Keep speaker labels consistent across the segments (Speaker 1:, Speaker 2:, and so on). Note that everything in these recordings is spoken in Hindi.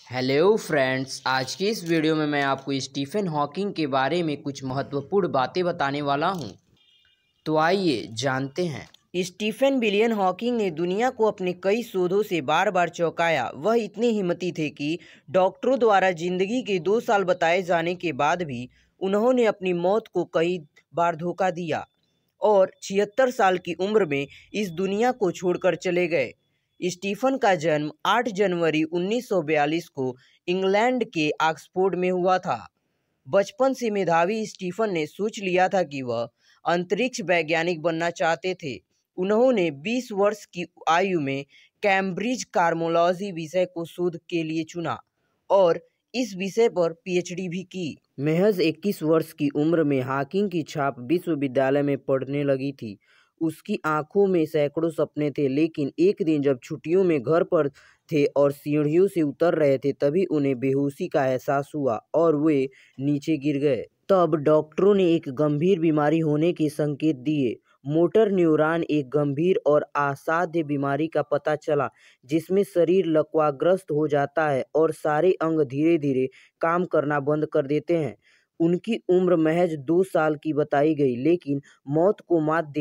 Speaker 1: हेलो फ्रेंड्स, आज की इस वीडियो में मैं आपको स्टीफन हॉकिंग के बारे में कुछ महत्वपूर्ण बातें बताने वाला हूं। तो आइए जानते हैं। स्टीफन विलियम हॉकिंग ने दुनिया को अपने कई शोधों से बार बार चौंकाया। वह इतने हिम्मती थे कि डॉक्टरों द्वारा जिंदगी के 2 साल बताए जाने के बाद भी उन्होंने अपनी मौत को कई बार धोखा दिया और 76 साल की उम्र में इस दुनिया को छोड़कर चले गए। स्टीफन का जन्म 8 जनवरी 1942 को इंग्लैंड के ऑक्सफोर्ड में हुआ था। बचपन से मेधावी स्टीफन ने सोच लिया था कि वह अंतरिक्ष वैज्ञानिक बनना चाहते थे। उन्होंने 20 वर्ष की आयु में कैम्ब्रिज कार्डियोलॉजी विषय को शोध के लिए चुना और इस विषय पर पीएचडी भी की। महज 21 वर्ष की उम्र में हॉकिंग की छाप विश्वविद्यालय में पड़ने लगी थी। उसकी आंखों में सैकड़ों सपने थे, लेकिन एक दिन जब छुट्टियों में घर पर थे और सीढ़ियों से उतर रहे थे, तभी उन्हें बेहोशी का एहसास हुआ और वे नीचे गिर गए। तब डॉक्टरों ने एक गंभीर बीमारी होने के संकेत दिए। मोटर न्यूरॉन एक गंभीर और असाध्य बीमारी का पता चला, जिसमें शरीर लकवाग्रस्त हो जाता है और सारे अंग धीरे धीरे काम करना बंद कर देते हैं। उनकी उम्र महज 2 साल की बताई गई, लेकिन मौत को मात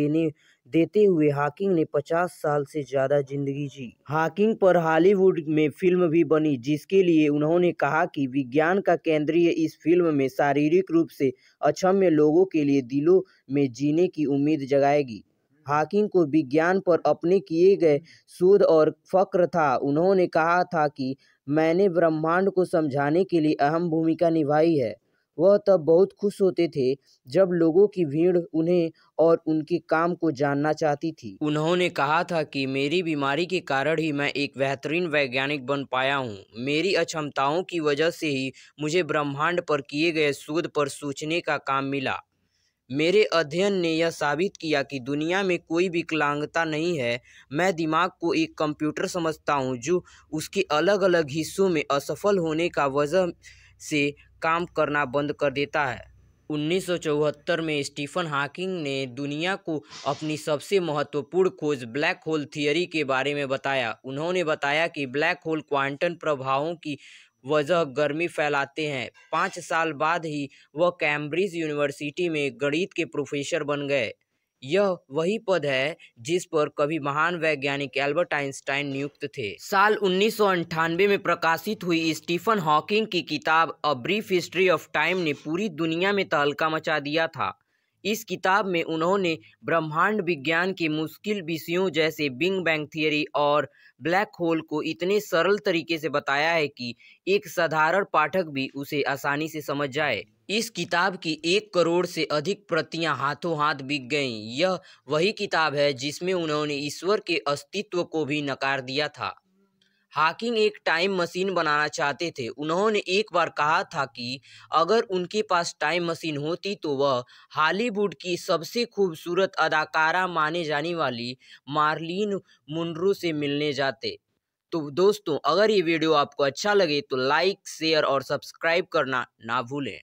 Speaker 1: देते हुए हॉकिंग ने 50 साल से ज़्यादा जिंदगी जी। हॉकिंग पर हॉलीवुड में फिल्म भी बनी, जिसके लिए उन्होंने कहा कि विज्ञान का केंद्रीय इस फिल्म में शारीरिक रूप से अक्षम लोगों के लिए दिलों में जीने की उम्मीद जगाएगी। हॉकिंग को विज्ञान पर अपने किए गए शोध और फक्र था। उन्होंने कहा था कि मैंने ब्रह्मांड को समझाने के लिए अहम भूमिका निभाई है। वह तब बहुत खुश होते थे जब लोगों की भीड़ उन्हें और उनके काम को जानना चाहती थी। उन्होंने कहा था कि मेरी बीमारी के कारण ही मैं एक बेहतरीन वैज्ञानिक बन पाया हूँ। मेरी अक्षमताओं की वजह से ही मुझे ब्रह्मांड पर किए गए शोध पर सोचने का काम मिला। मेरे अध्ययन ने यह साबित किया कि दुनिया में कोई विकलांगता नहीं है। मैं दिमाग को एक कंप्यूटर समझता हूँ जो उसके अलग अलग हिस्सों में असफल होने का वजह से काम करना बंद कर देता है। 1974 में स्टीफन हॉकिंग ने दुनिया को अपनी सबसे महत्वपूर्ण खोज ब्लैक होल थियरी के बारे में बताया। उन्होंने बताया कि ब्लैक होल क्वांटम प्रभावों की वजह गर्मी फैलाते हैं। 5 साल बाद ही वह कैम्ब्रिज यूनिवर्सिटी में गणित के प्रोफेसर बन गए। यह वही पद है जिस पर कभी महान वैज्ञानिक एल्बर्ट आइंस्टाइन नियुक्त थे। साल 1998 में प्रकाशित हुई स्टीफन हॉकिंग की किताब a brief history of time ने पूरी दुनिया में तहलका मचा दिया था। इस किताब में उन्होंने ब्रह्मांड विज्ञान के मुश्किल विषयों जैसे बिग बैंग थियरी और ब्लैक होल को इतने सरल तरीके से बताया है कि एक साधारण पाठक भी उसे आसानी से समझ जाए। इस किताब की 1 करोड़ से अधिक प्रतियां हाथों हाथ बिक गईं। यह वही किताब है जिसमें उन्होंने ईश्वर के अस्तित्व को भी नकार दिया था। हॉकिंग एक टाइम मशीन बनाना चाहते थे। उन्होंने एक बार कहा था कि अगर उनके पास टाइम मशीन होती तो वह हॉलीवुड की सबसे खूबसूरत अदाकारा माने जाने वाली मार्लिन मुनरो से मिलने जाते। तो दोस्तों, अगर ये वीडियो आपको अच्छा लगे तो लाइक, शेयर और सब्सक्राइब करना ना भूलें।